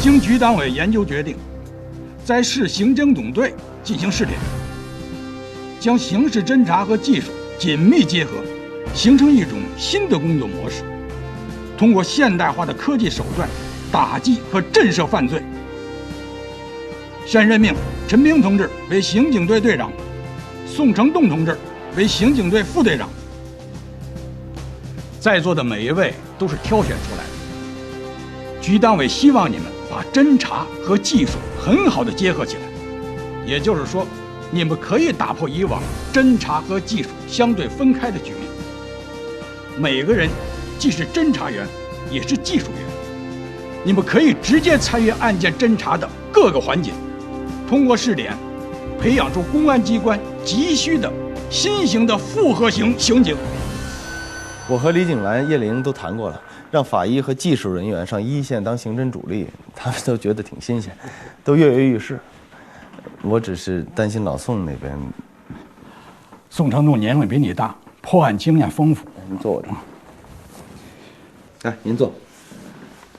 经局党委研究决定，在市刑侦总队进行试点，将刑事侦查和技术紧密结合，形成一种新的工作模式。通过现代化的科技手段，打击和震慑犯罪。现任命陈兵同志为刑警队队长，宋成栋同志为刑警队副队长。在座的每一位都是挑选出来的。局党委希望你们把侦查和技术很好的结合起来，也就是说，你们可以打破以往侦查和技术相对分开的局面。每个人既是侦查员，也是技术员，你们可以直接参与案件侦查的各个环节，通过试点，培养出公安机关急需的新型的复合型刑警。我和李景兰、叶玲都谈过了，让法医和技术人员上一线当刑侦主力，他们都觉得挺新鲜，都跃跃欲试。我只是担心老宋那边。宋成栋年龄比你大，破案经验丰富。您坐我这儿。来，您坐。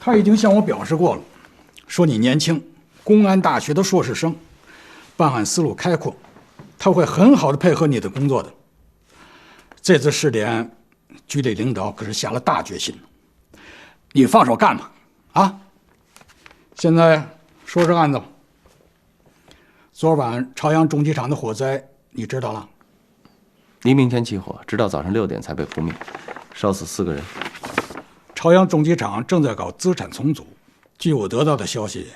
他已经向我表示过了，说你年轻，公安大学的硕士生，办案思路开阔，他会很好的配合你的工作的。这次试点，局里领导可是下了大决心，你放手干吧，啊！现在说这案子吧。昨晚朝阳重机厂的火灾，你知道了？黎明前起火，直到早上6点才被扑灭，烧死4个人。朝阳重机厂正在搞资产重组，据我得到的消息，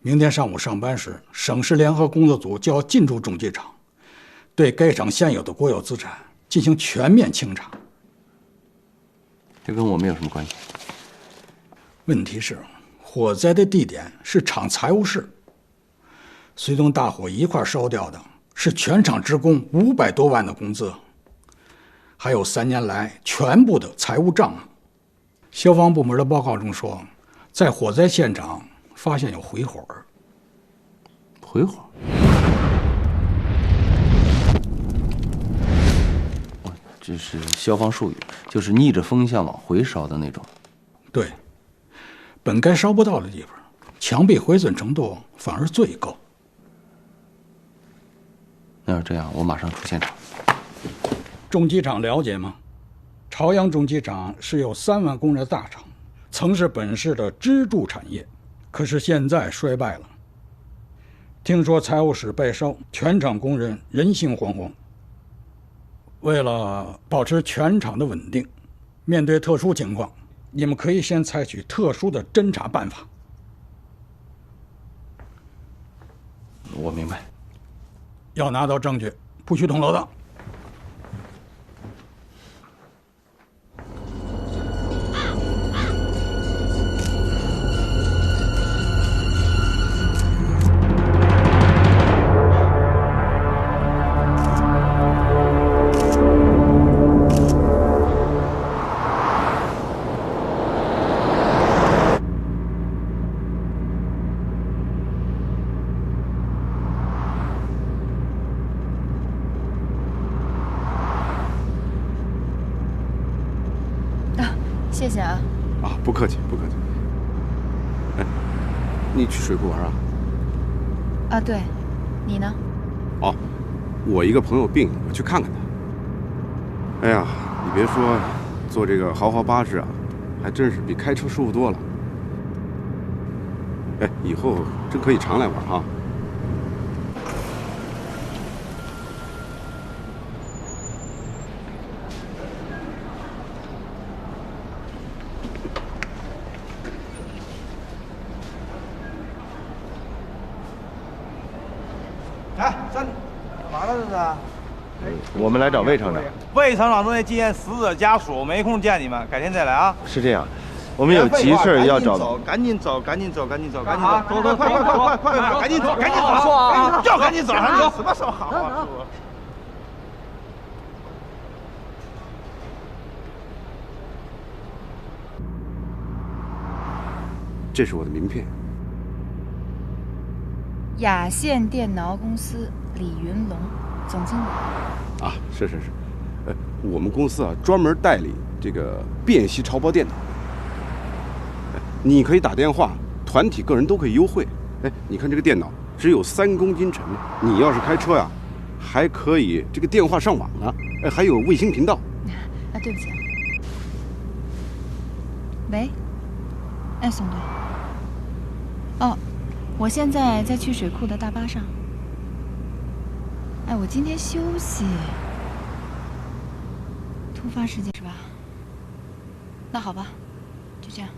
明天上午上班时，省市联合工作组就要进驻重机厂，对该厂现有的国有资产进行全面清查。这跟我们有什么关系？问题是，火灾的地点是厂财务室，随同大火一块烧掉的是全厂职工500多万的工资，还有3年来全部的财务账目。消防部门的报告中说，在火灾现场发现有回火。回火？这是消防术语，就是逆着风向往回烧的那种。对，本该烧不到的地方，墙壁毁损程度反而最高。那要这样，我马上出现场。重机厂了解吗？朝阳重机厂是有3万工人的大厂，曾是本市的支柱产业，可是现在衰败了。听说财务室被烧，全厂工人人心惶惶。为了保持全厂的稳定，面对特殊情况，你们可以先采取特殊的侦查办法。我明白。要拿到证据，不许捅娄子。谢谢啊！啊，不客气，不客气。哎，你去水库玩啊？啊，对，你呢？哦，我一个朋友病，我去看看他。哎呀，你别说，坐这个豪华巴士啊，还真是比开车舒服多了。哎，以后真可以常来玩啊。哎，干嘛呢？这是？我们来找魏厂长。魏厂长昨天接见死者家属，没空见你们，改天再来啊。是这样，我们有急事要找。赶紧走，赶紧走，赶紧走，赶紧走，走走，快，赶紧走，赶紧走，要赶紧走，什么时候好啊？这是我的名片。雅线电脑公司李云龙，总经理。啊，是，我们公司啊专门代理这个便携潮包电脑。你可以打电话团体、个人都可以优惠。哎，你看这个电脑只有3公斤沉，你要是开车呀，还可以这个电话上网呢，哎，还有卫星频道。啊，对不起啊。喂，哎，宋队。哦，我现在在去水库的大巴上。哎，我今天休息。突发事件是吧？那好吧，就这样。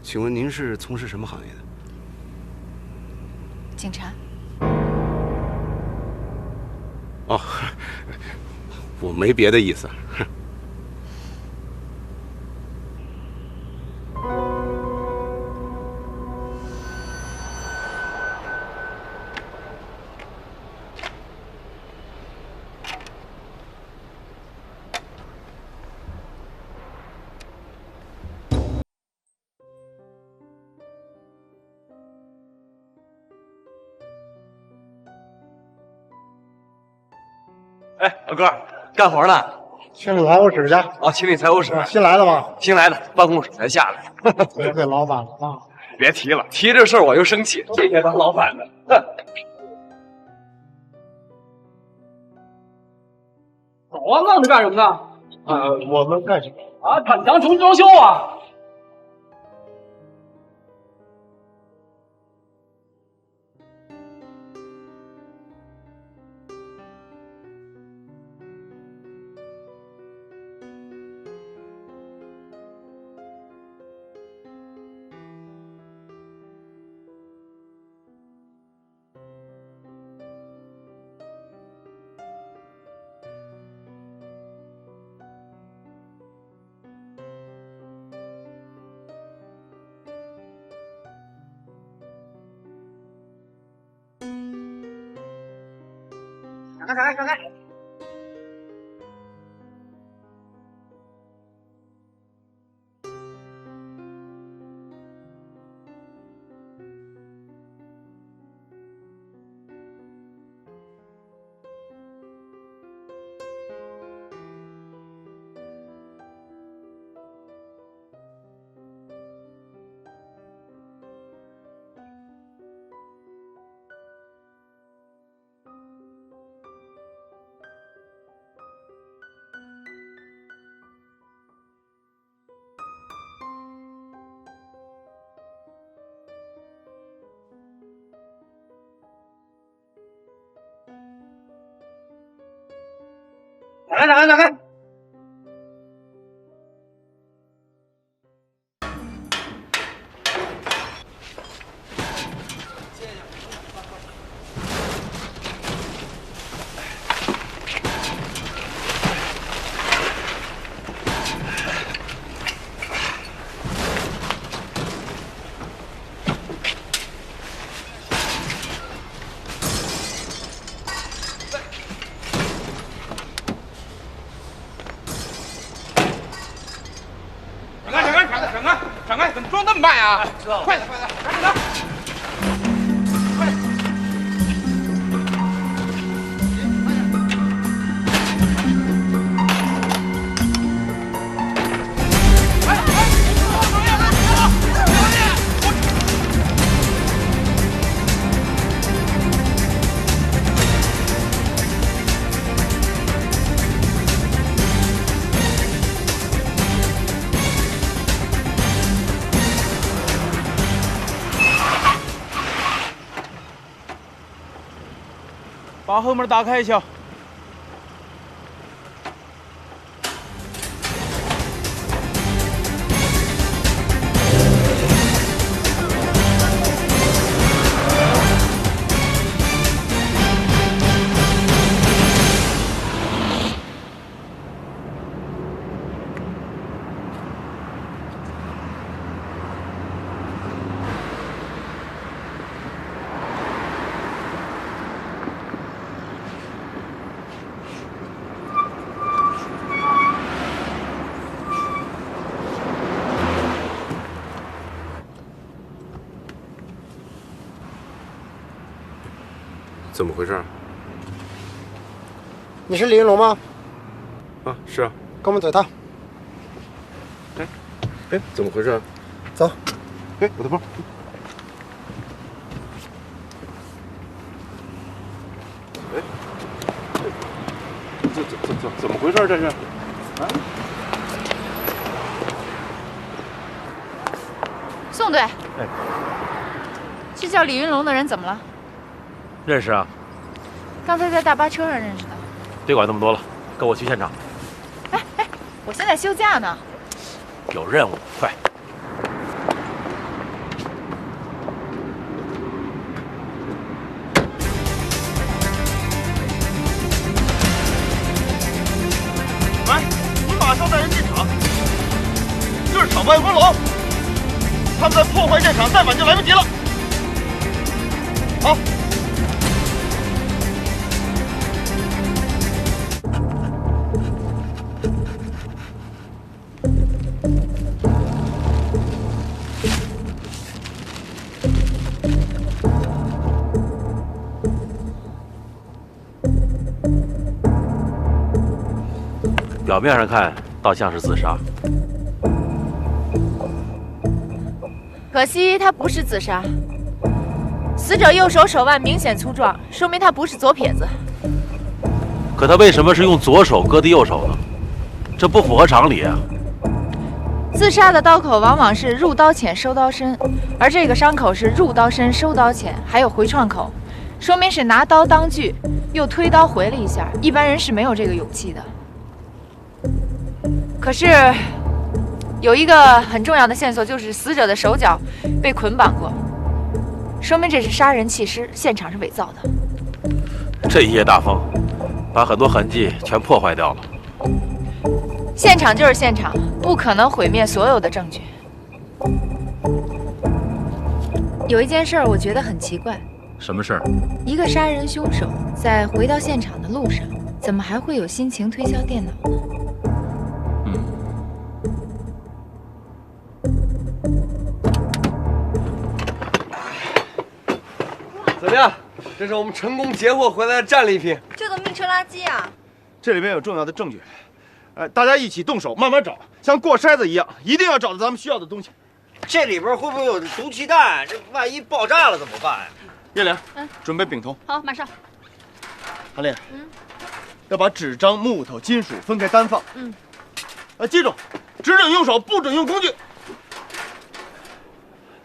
请问您是从事什么行业的？警察。哦，我没别的意思。哎，老哥，干活呢？清理财务室去。哦，清理财务室。新来的吗？新来的，办公室才下来。得罪老板了啊！别提了，提这事儿我就生气。这些当老板的，哼！走啊，愣着干什么呢？我们干什么？啊，铲墙重装修啊！闪开！闪开！闪开！怎么装那么慢呀？知道了，快点，赶紧的！把后门打开一下。怎么回事？你是李云龙吗？啊，是啊。跟我们走一趟。哎，怎么回事？走。给我的包。哎，怎么回事？这是？啊？宋队，这叫李云龙的人怎么了？认识啊？刚才在大巴车上认识的。别管那么多了，跟我去现场。我现在休假呢。有任务，快！来，你马上带人进场。这是场外温楼，他们在破坏现场，再晚就来不及了。好。表面上看，倒像是自杀。可惜他不是自杀。死者右手手腕明显粗壮，说明他不是左撇子。可他为什么是用左手割的右手呢？这不符合常理啊！自杀的刀口往往是入刀浅收刀深，而这个伤口是入刀深收刀浅，还有回创口，说明是拿刀当锯，又推刀回了一下。一般人是没有这个勇气的。可是，有一个很重要的线索，就是死者的手脚被捆绑过，说明这是杀人弃尸，现场是伪造的。这一夜大风，把很多痕迹全破坏掉了。现场就是现场，不可能毁灭所有的证据。有一件事儿，我觉得很奇怪。什么事儿？一个杀人凶手在回到现场的路上，怎么还会有心情推销电脑呢？怎么样？这是我们成功截获回来的战利品。这都密车垃圾啊！这里面有重要的证据，大家一起动手，慢慢找，像过筛子一样，一定要找到咱们需要的东西。这里边会不会有毒气弹？这万一爆炸了怎么办呀？叶玲，准备丙酮。好，马上。韩烈，要把纸张、木头、金属分开单放。记住，只准用手，不准用工具。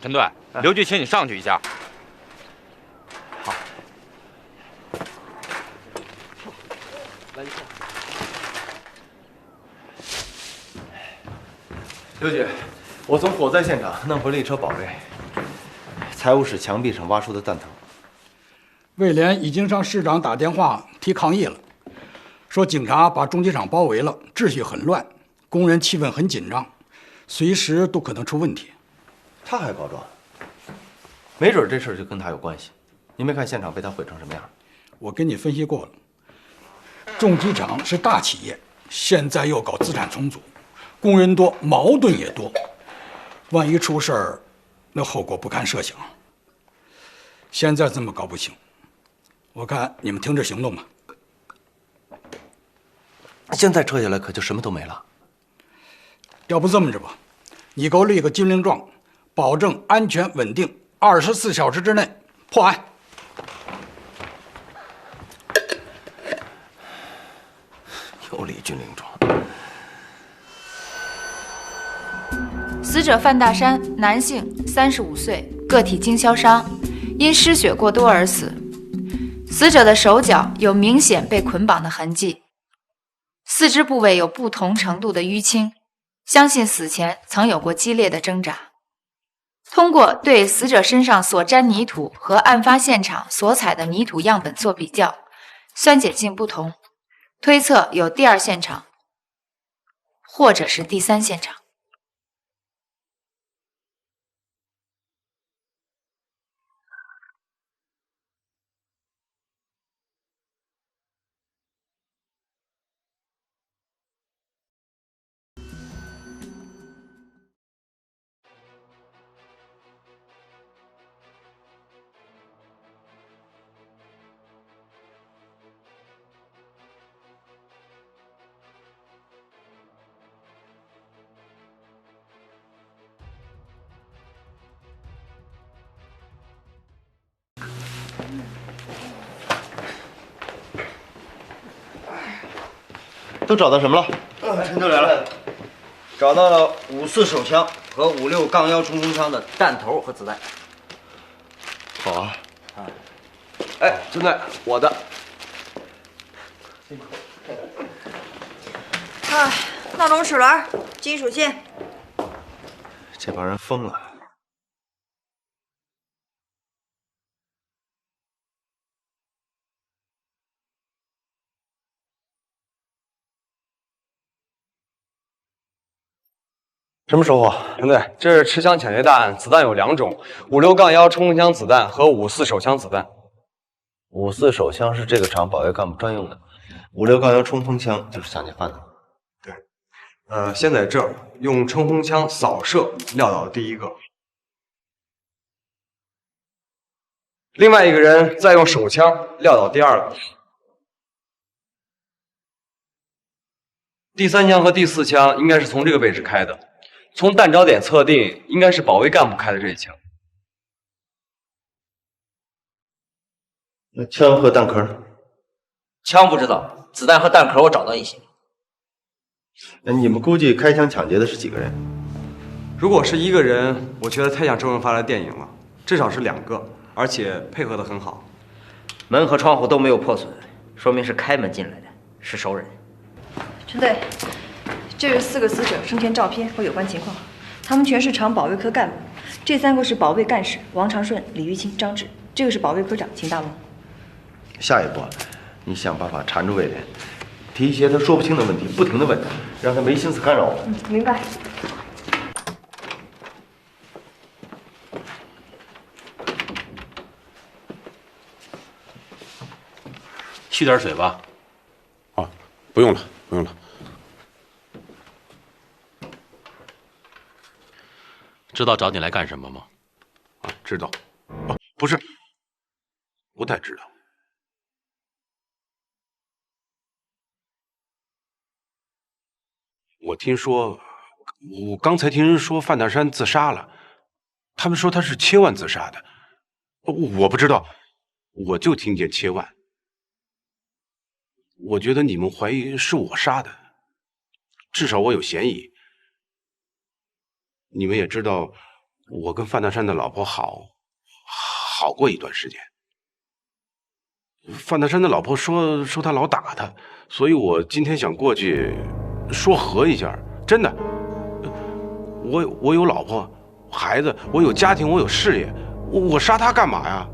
陈队，刘局，请你上去一下。好。刘局，我从火灾现场弄回了一车宝贝，财务室墙壁上挖出的弹头。卫联已经向市长打电话提抗议了，说警察把重机厂包围了，秩序很乱，工人气氛很紧张，随时都可能出问题。他还告状，没准这事儿就跟他有关系。您没看现场被他毁成什么样？我跟你分析过了，重机厂是大企业，现在又搞资产重组，工人多，矛盾也多，万一出事儿，那后果不堪设想。现在这么搞不行，我看你们听着行动吧。现在撤下来可就什么都没了。要不这么着吧，你给我立个军令状，保证安全稳定，24小时之内破案。又立军令状。死者范大山，男性，35岁，个体经销商，因失血过多而死。死者的手脚有明显被捆绑的痕迹，四肢部位有不同程度的淤青，相信死前曾有过激烈的挣扎。通过对死者身上所沾泥土和案发现场所采的泥土样本做比较，酸碱性不同，推测有第二现场，或者是第三现场。都找到什么了？陈队来了，找到了5.4手枪和56杠1冲锋枪的弹头和子弹。好啊。哎，军队，我的。啊，闹钟齿轮、金属线。这帮人疯了。什么收获？陈队，这是持枪抢劫大案，子弹有2种，56杠1冲锋枪子弹和5.4手枪子弹。 5.4手枪是这个厂保卫干部专用的，56杠1冲锋枪就是抢劫犯的。对，先在这儿用冲锋枪扫射撂倒了第一个，另外一个人再用手枪撂倒第2个，第3枪和第4枪应该是从这个位置开的，从弹着点测定，应该是保卫干部开的这一枪。 那枪和弹壳呢？枪不知道，子弹和弹壳我找到一些。那你们估计开枪抢劫的是几个人？如果是1个人，我觉得太像周润发的电影了，至少是2个，而且配合得很好。门和窗户都没有破损，说明是开门进来的，是熟人。陈队，这是4个死者生前照片和有关情况，他们全是厂保卫科干部。这3个是保卫干事王长顺、李玉清、张志，这个是保卫科长秦大龙。 下一步，你想办法缠住魏连，提一些他说不清的问题，不停的问他，让他没心思干扰我。明白。续点水吧。哦，不用了，不用了。知道找你来干什么吗？啊，知道。哦，不是，不太知道。 我刚才听人说范大山自杀了，他们说他是切腕自杀的，我不知道，我就听见切腕。我觉得你们怀疑是我杀的，至少我有嫌疑。你们也知道，我跟范大山的老婆好过一段时间。范大山的老婆说他老打他，所以我今天想过去。 说和一下，真的，我有老婆、孩子，我有家庭，我有事业，我杀他干嘛呀？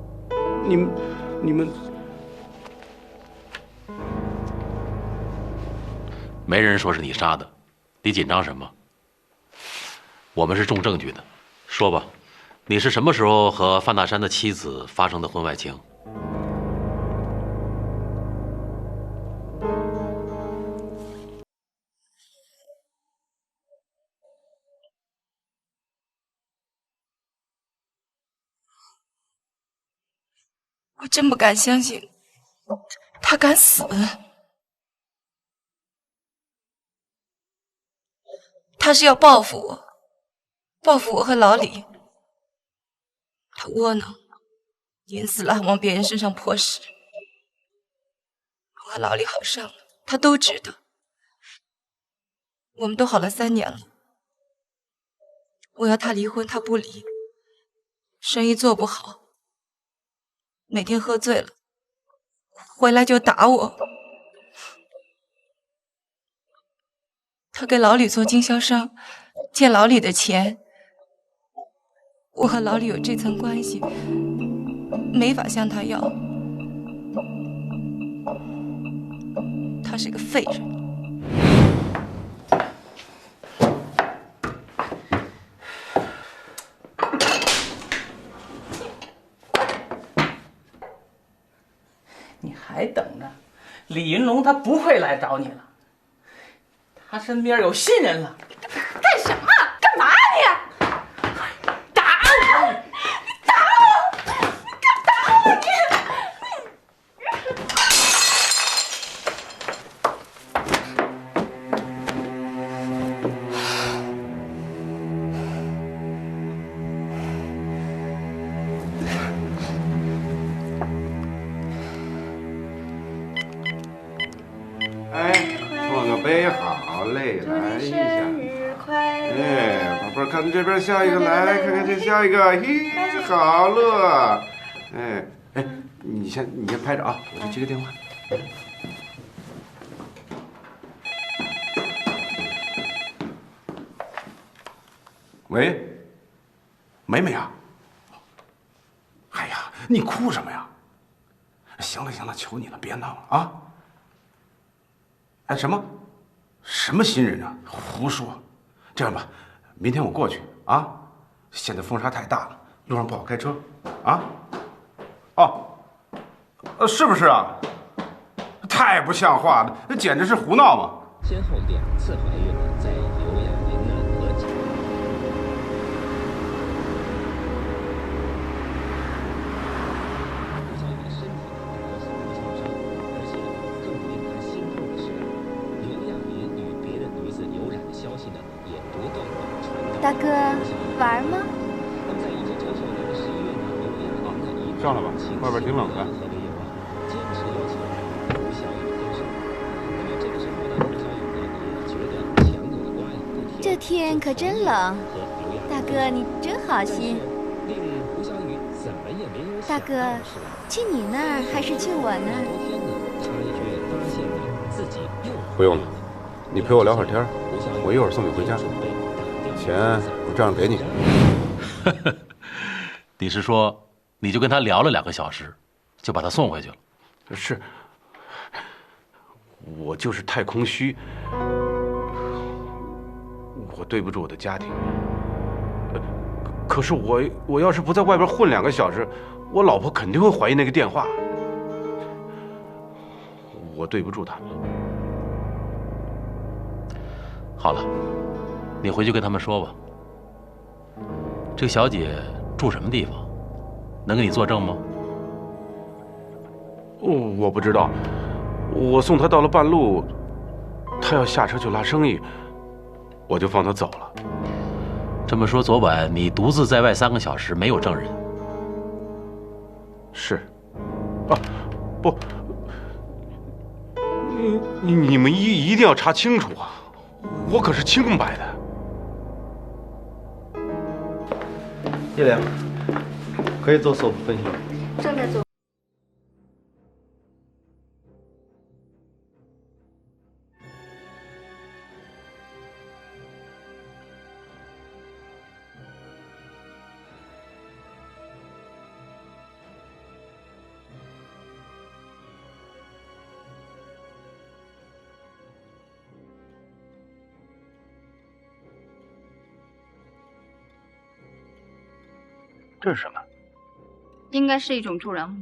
你们，没人说是你杀的，你紧张什么？我们是重证据的，说吧，你是什么时候和范大山的妻子发生的婚外情？ 我真不敢相信，他敢死。他是要报复我，报复我和老李。他窝囊，临死了还往别人身上泼屎。我和老李好上了，他都知道。我们都好了3年了，我要他离婚，他不离，生意做不好。 每天喝醉了，回来就打我。他给老李做经销商，借老李的钱。我和老李有这层关系，没法向他要。他是个废人。 你还等着？李云龙他不会来找你了，他身边有新人了。干什么？干嘛你？打我！你打我！你敢打我！你！哎，王老个杯，好嘞，来一下。生日快乐！哎，宝贝儿，看这边下一个，来看看这下一个，嘿，好乐。哎哎，你先拍着啊，我去接个电话。喂，美美啊！哎呀，你哭什么呀？行了行了，求你了，别闹了啊！哎，什么新人啊？胡说！这样吧，明天我过去啊。现在风沙太大了，路上不好开车啊。哦，是不是啊？太不像话了，这简直是胡闹嘛！先后2次怀孕，在有氧云南和吉。吴小雨身体和心理创伤，而且更令他心痛的是，刘亚云与别的女子有染的消息呢，也不断的传到。大哥，玩吗？那么在已经成熟的11月呢，刘亚云呢以上来吧，外边挺冷的。和为由啊，坚持要求吴小雨分手。那么这个时候呢，吴小雨呢也觉得强扭的瓜呀不甜。这天可真冷，大哥你真好心。令吴小雨怎么也没有大哥，去你那儿还是去我那儿？他却发现呢自己又不用了，你陪我聊会儿天，我一会儿送你回家。钱我照样给你。你是说，你就跟他聊了2个小时，就把他送回去了？是，我就是太空虚，我对不住我的家庭。可是我要是不在外边混2个小时，我老婆肯定会怀疑那个电话。我对不住他们。好了，你回去跟他们说吧。这个小姐住什么地方？能给你作证吗？我不知道，我送她到了半路，她要下车去拉生意，我就放她走了。这么说，昨晚你独自在外3个小时，没有证人？是，啊，不，你们一定要查清楚啊！我可是清白的。叶良，可以做索普分析了。正在做。这是什么？应该是一种助燃物。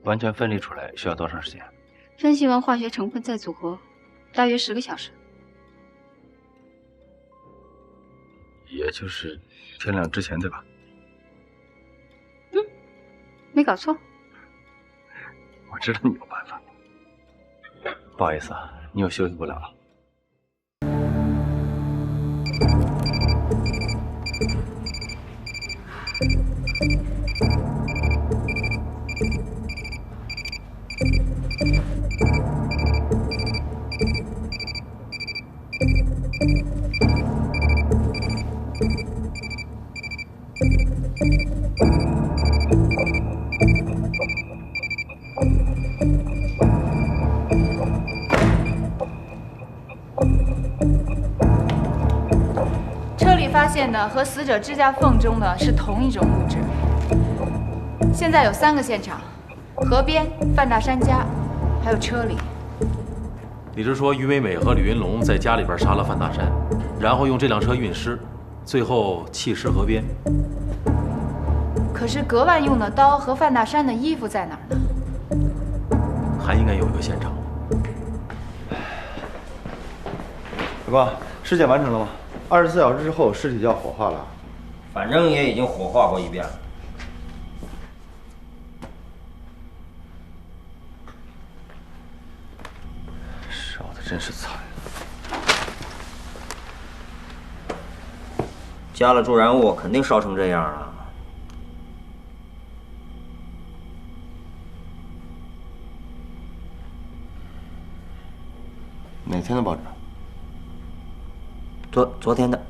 完全分离出来需要多长时间？分析完化学成分再组合，大约10个小时。也就是天亮之前，对吧？没搞错。我知道你有办法。不好意思啊，你又休息不了了。车里发现的和死者指甲缝中的是同一种物质。现在有3个现场：河边、范大山家，还有车里。你是说于美美和李云龙在家里边杀了范大山，然后用这辆车运尸，最后弃尸河边？可是葛万用的刀和范大山的衣服在哪儿呢？还应该有一个现场。大哥，尸检完成了吗？24小时之后尸体就要火化了。反正也已经火化过一遍了。烧的真是惨。加了助燃物，肯定烧成这样了。哪天的报纸？昨天的。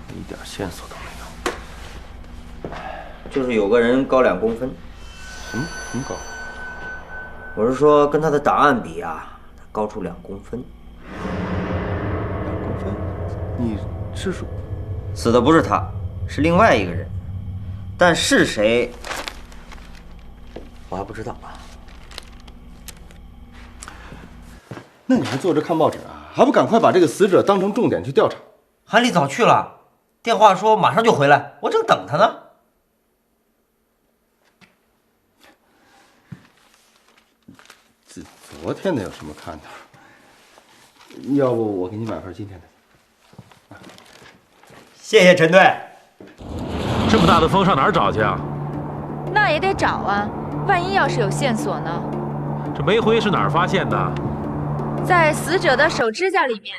一点线索都没有。就是有个人高2公分。什么高？我是说跟他的档案比啊，他高出2公分。2公分？你是说？死的不是他，是另外一个人，但是谁，我还不知道。那你还坐着看报纸啊？还不赶快把这个死者当成重点去调查？韩丽早去了，电话说马上就回来，我正等他呢。昨天的有什么看头？要不我给你买份今天的。谢谢陈队。这么大的风上哪儿找去啊？那也得找啊，万一要是有线索呢？这煤灰是哪儿发现的？在死者的手指甲里面。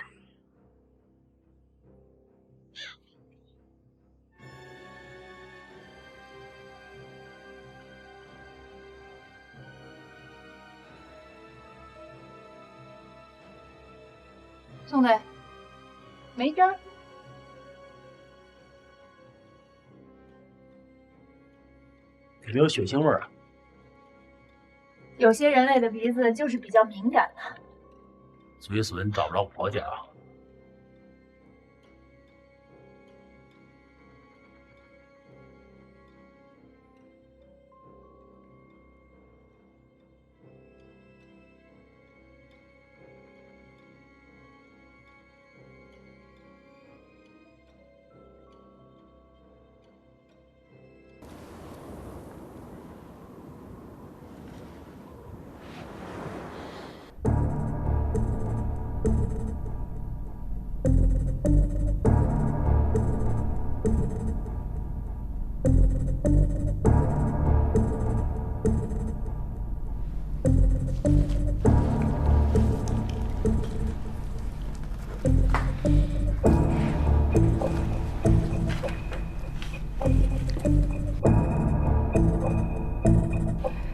宋队，没针儿。有没有血腥味啊？有些人类的鼻子就是比较敏感的。嘴损找不着活去啊？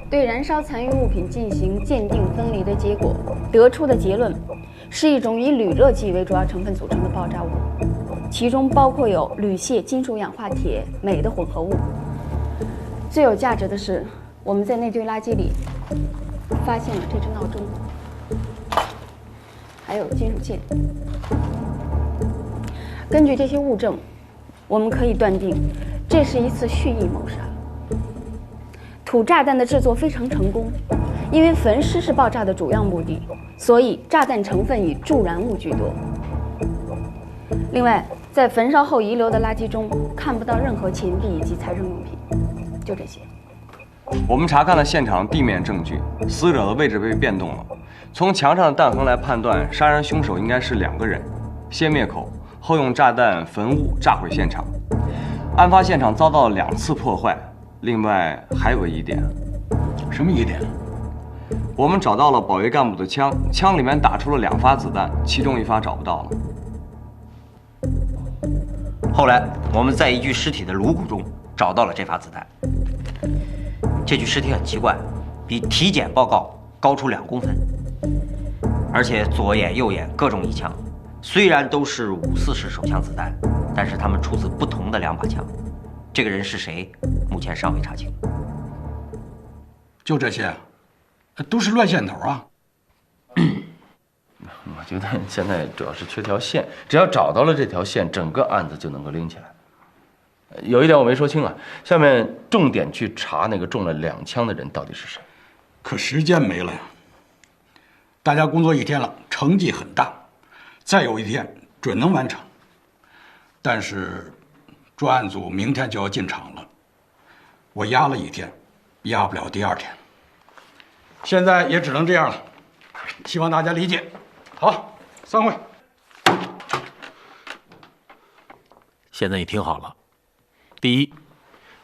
对燃烧残余物品进行鉴定分离的结果，得出的结论是一种以铝热剂为主要成分组成的爆炸物，其中包括有铝屑、金属氧化铁、镁的混合物。最有价值的是，我们在那堆垃圾里发现了这只闹钟，还有金属线。根据这些物证，我们可以断定，这是一次蓄意谋杀。土炸弹的制作非常成功，因为焚尸是爆炸的主要目的，所以炸弹成分以助燃物居多。另外，在焚烧后遗留的垃圾中看不到任何钱币以及财政用品，就这些。我们查看了现场地面证据，死者的位置被变动了。从墙上的弹痕来判断，杀人凶手应该是2个人，先灭口，后用炸弹焚物炸毁现场。案发现场遭到了2次破坏。另外还有个疑点。什么疑点？我们找到了保卫干部的枪，枪里面打出了2发子弹，其中1发找不到了。后来我们在一具尸体的颅骨中找到了这发子弹。这具尸体很奇怪，比体检报告高出2公分，而且左眼右眼各中1枪。虽然都是5.44式手枪子弹，但是它们出自不同的2把枪。这个人是谁，目前尚未查清。就这些，都是乱线头啊！我觉得现在主要是缺条线，只要找到了这条线，整个案子就能够拎起来。有一点我没说清啊，下面重点去查那个中了2枪的人到底是谁。可时间没了呀，大家工作1天了，成绩很大，再有1天准能完成。但是专案组明天就要进场了，我压了1天，压不了第2天。现在也只能这样了，希望大家理解。好，散会。现在你听好了，第一，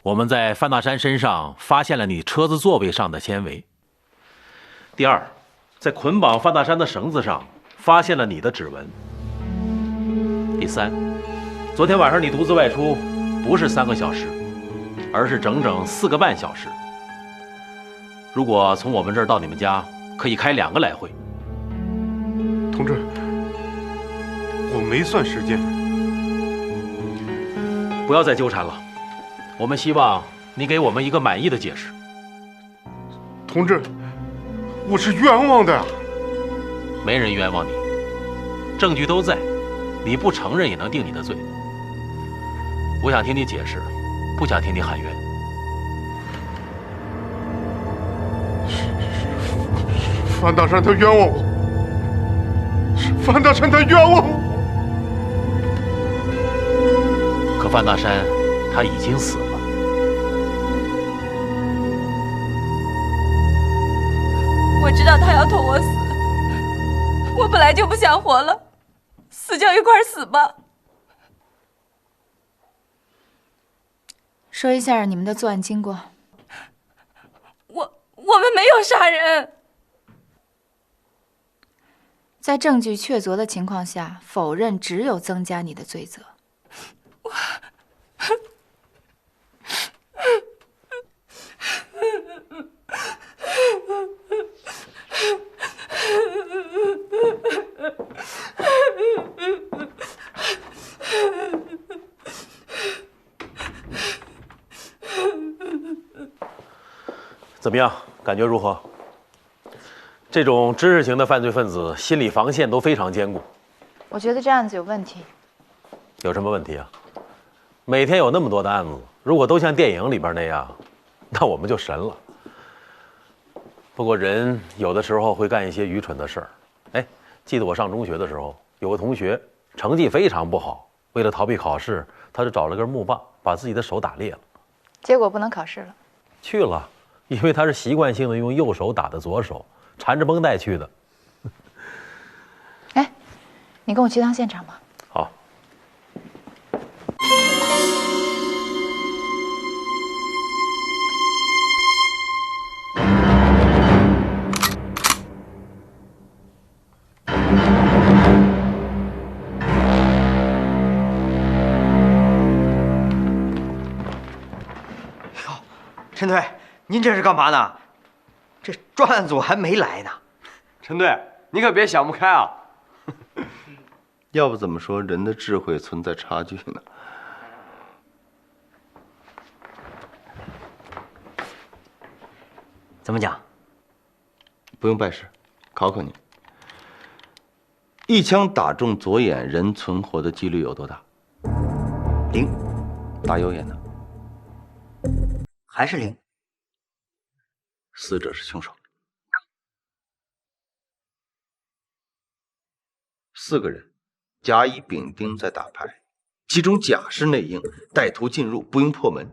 我们在范大山身上发现了你车子座位上的纤维；第二，在捆绑范大山的绳子上发现了你的指纹；第三，昨天晚上你独自外出，不是3个小时，而是整整4个半小时。如果从我们这儿到你们家，可以开2个来回。同志，我没算时间。不要再纠缠了，我们希望你给我们一个满意的解释。同志，我是冤枉的呀！没人冤枉你，证据都在，你不承认也能定你的罪。我想听你解释，不想听你喊冤。范大山他冤枉我，范大山他冤枉我。可范大山他已经死了。我知道他要拖我死，我本来就不想活了，死就一块死吧。说一下你们的作案经过。我们没有杀人。在证据确凿的情况下，否认只有增加你的罪责。怎么样？感觉如何？这种知识型的犯罪分子心理防线都非常坚固。我觉得这案子有问题。有什么问题啊？每天有那么多的案子，如果都像电影里边那样，那我们就神了。不过人有的时候会干一些愚蠢的事儿。哎，记得我上中学的时候，有个同学成绩非常不好，为了逃避考试，他就找了根木棒，把自己的手打裂了。结果不能考试了。去了，因为他是习惯性的用右手打的左手，缠着绷带去的。哎，你跟我去趟现场吧。好。陈队，您这是干嘛呢？这专案组还没来呢。陈队，你可别想不开啊！要不怎么说人的智慧存在差距呢？怎么讲？不用拜师，考考你。一枪打中左眼，人存活的几率有多大？0。打右眼呢？还是0。死者是凶手。4个人，甲、乙、丙、丁在打牌，其中甲是内应，歹徒进入，不用破门。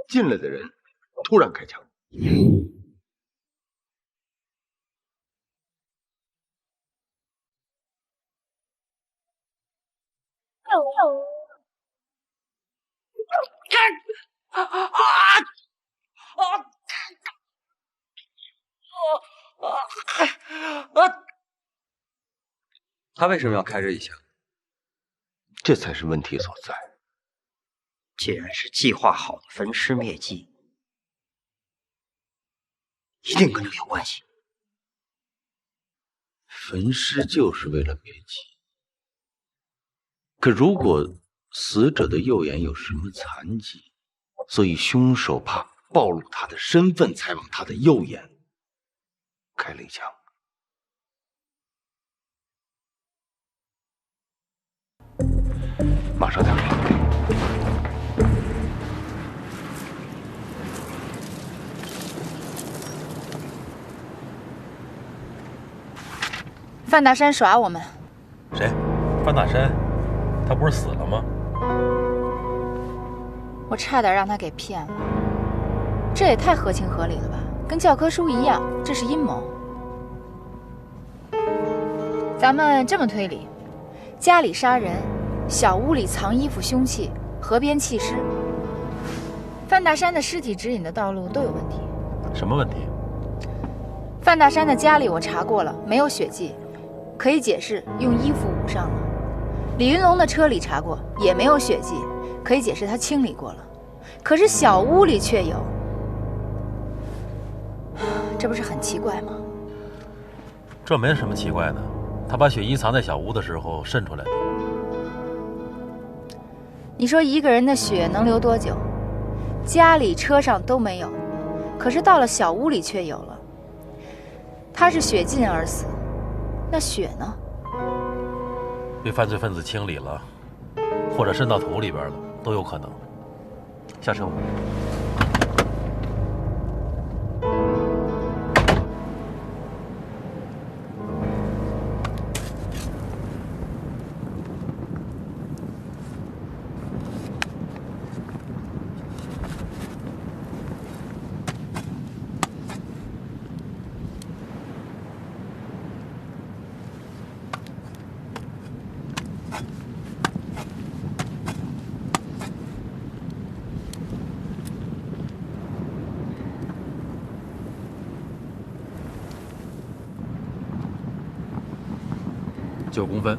进来的人突然开枪。他为什么要开这一枪？这才是问题所在。既然是计划好的焚尸灭迹，一定跟这个有关系。焚尸就是为了灭迹。可如果死者的右眼有什么残疾，所以凶手怕暴露他的身份，才往他的右眼开了一枪。马上调查。范大山耍我们。谁？范大山？他不是死了吗？我差点让他给骗了，这也太合情合理了吧？跟教科书一样，这是阴谋。咱们这么推理：家里杀人，小屋里藏衣服、凶器，河边弃尸。范大山的尸体指引的道路都有问题。什么问题？范大山的家里我查过了，没有血迹，可以解释用衣服捂上了。李云龙的车里查过，也没有血迹，可以解释他清理过了。可是小屋里却有，这不是很奇怪吗？这没什么奇怪的，他把血衣藏在小屋的时候渗出来的。你说一个人的血能流多久？家里、车上都没有，可是到了小屋里却有了。他是血浸而死，那血呢？被犯罪分子清理了，或者渗到土里边了，都有可能。下车吧。9公分。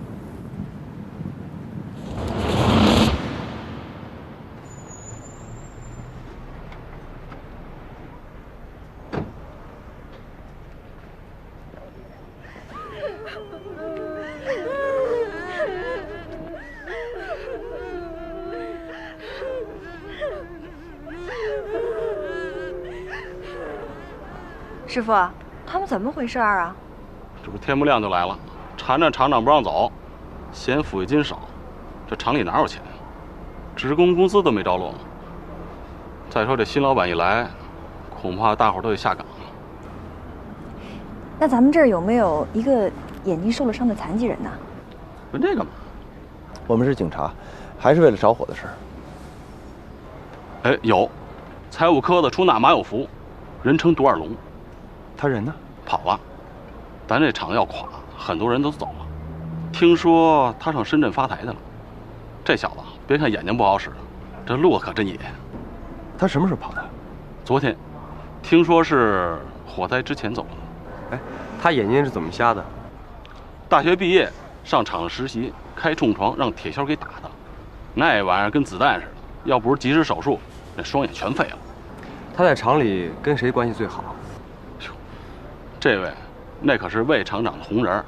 师傅，他们怎么回事啊？这不天不亮就来了。缠着厂长不让走，嫌抚慰金少，这厂里哪有钱呀？职工工资都没着落。再说这新老板一来，恐怕大伙儿都得下岗了。那咱们这儿有没有一个眼睛受了伤的残疾人呢？问这干嘛？我们是警察，还是为了着火的事儿？哎，有，财务科的出纳马有福，人称独耳龙。他人呢？跑了。咱这厂要垮。很多人都走了，听说他上深圳发财去了。这小子别看眼睛不好使，这路可真野。他什么时候跑的？昨天，听说是火灾之前走的。哎，他眼睛是怎么瞎的？大学毕业上厂子实习，开冲床让铁锹给打的，那玩意儿跟子弹似的，要不是及时手术，那双眼全废了。他在厂里跟谁关系最好？这位。那可是魏厂长的红人。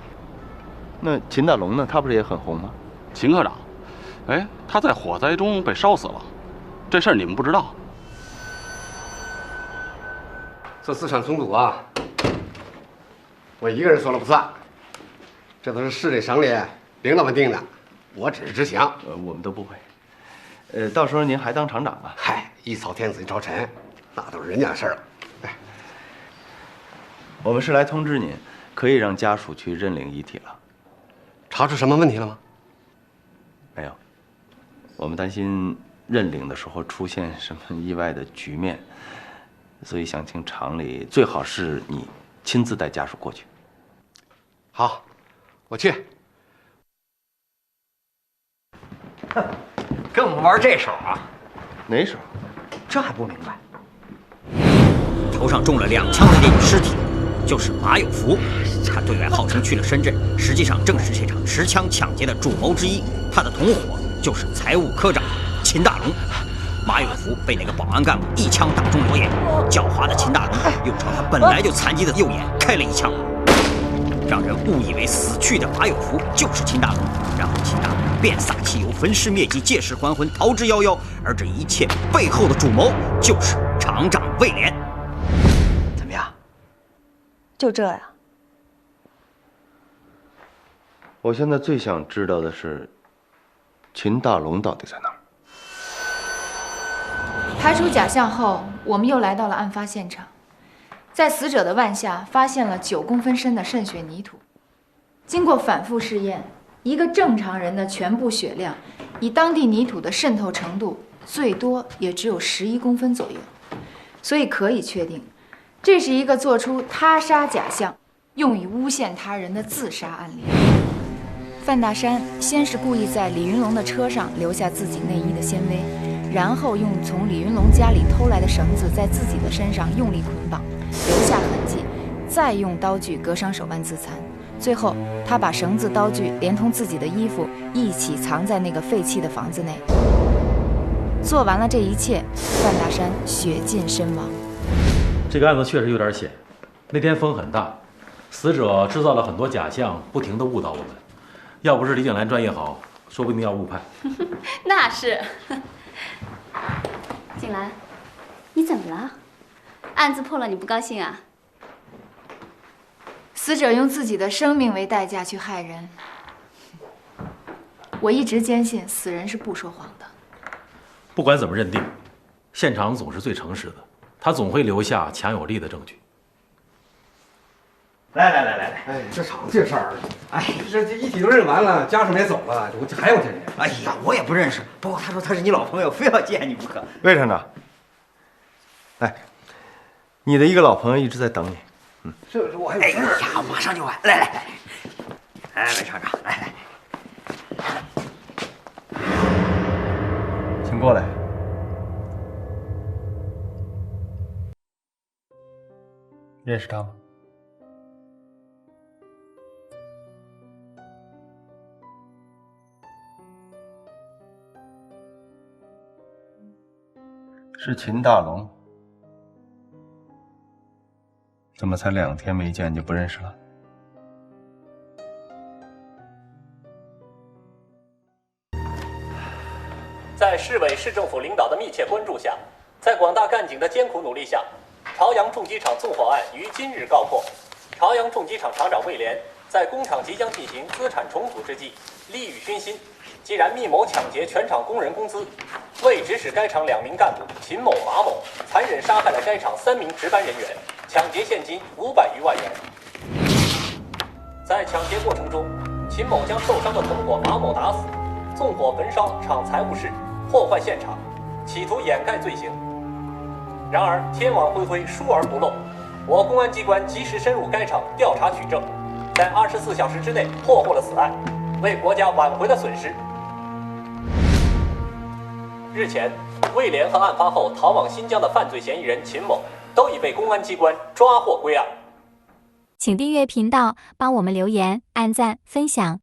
那秦大龙呢？他不是也很红吗？秦科长，哎，他在火灾中被烧死了，这事儿你们不知道？这资产重组啊，我一个人说了不算，这都是市里省里领导们定的，我只是执行。我们都不会。到时候您还当厂长啊？嗨，一朝天子一朝臣，那都是人家的事儿了。我们是来通知您，可以让家属去认领遗体了。查出什么问题了吗？没有，我们担心认领的时候出现什么意外的局面，所以想请厂里最好是你亲自带家属过去。好，我去。哼，跟我们玩这手啊？哪手？这还不明白？头上中了2枪的这具尸体。就是马有福，他对外号称去了深圳，实际上正是这场持枪抢劫的主谋之一。他的同伙就是财务科长秦大龙。马有福被那个保安干部一枪打中左眼，狡猾的秦大龙又朝他本来就残疾的右眼开了1枪，让人误以为死去的马有福就是秦大龙。然后秦大龙便撒汽油焚尸灭迹，借尸还魂，逃之夭夭。而这一切背后的主谋就是厂长魏廉。怎么样？就这呀？我现在最想知道的是，秦大龙到底在哪儿？排除假象后，我们又来到了案发现场，在死者的腕下发现了9公分深的渗血泥土。经过反复试验，一个正常人的全部血量，以当地泥土的渗透程度，最多也只有11公分左右，所以可以确定。这是一个做出他杀假象，用以诬陷他人的自杀案例。范大山先是故意在李云龙的车上留下自己内衣的纤维，然后用从李云龙家里偷来的绳子在自己的身上用力捆绑，留下痕迹，再用刀具割伤手腕自残。最后，他把绳子、刀具连同自己的衣服一起藏在那个废弃的房子内。做完了这一切，范大山血尽身亡。这个案子确实有点险，那天风很大，死者制造了很多假象，不停地误导我们。要不是李景兰专业好，说不定要误判。那是。景兰，你怎么了？案子破了，你不高兴啊？死者用自己的生命为代价去害人，我一直坚信死人是不说谎的。不管怎么认定，现场总是最诚实的，他总会留下强有力的证据。来，哎，这厂这事儿，哎，这一体都认完了，家属也走了，我还有这人。哎呀，我也不认识，不过他说他是你老朋友，非要见你不可。魏厂长，来，你的一个老朋友一直在等你。这我还有事儿。哎呀，马上就完。来，魏厂长，来，请过来。认识他吗？是秦大龙。怎么才2天没见就不认识了？在市委市政府领导的密切关注下，在广大干警的艰苦努力下，朝阳重机厂纵火案于今日告破。朝阳重机厂厂长魏连在工厂即将进行资产重组之际，利欲熏心，既然密谋抢劫全厂工人工资，为指使该厂2名干部秦某、马某残忍杀害了该厂3名值班人员，抢劫现金500余万元。在抢劫过程中，秦某将受伤的同伙马某打死，纵火焚烧厂财务室，破坏现场，企图掩盖罪行。然而天网恢恢，疏而不漏，我公安机关及时深入该厂调查取证，在24小时之内破获了此案，为国家挽回了损失。日前，魏连和案发后逃往新疆的犯罪嫌疑人秦某都已被公安机关抓获归案。请订阅频道，帮我们留言、按赞、分享。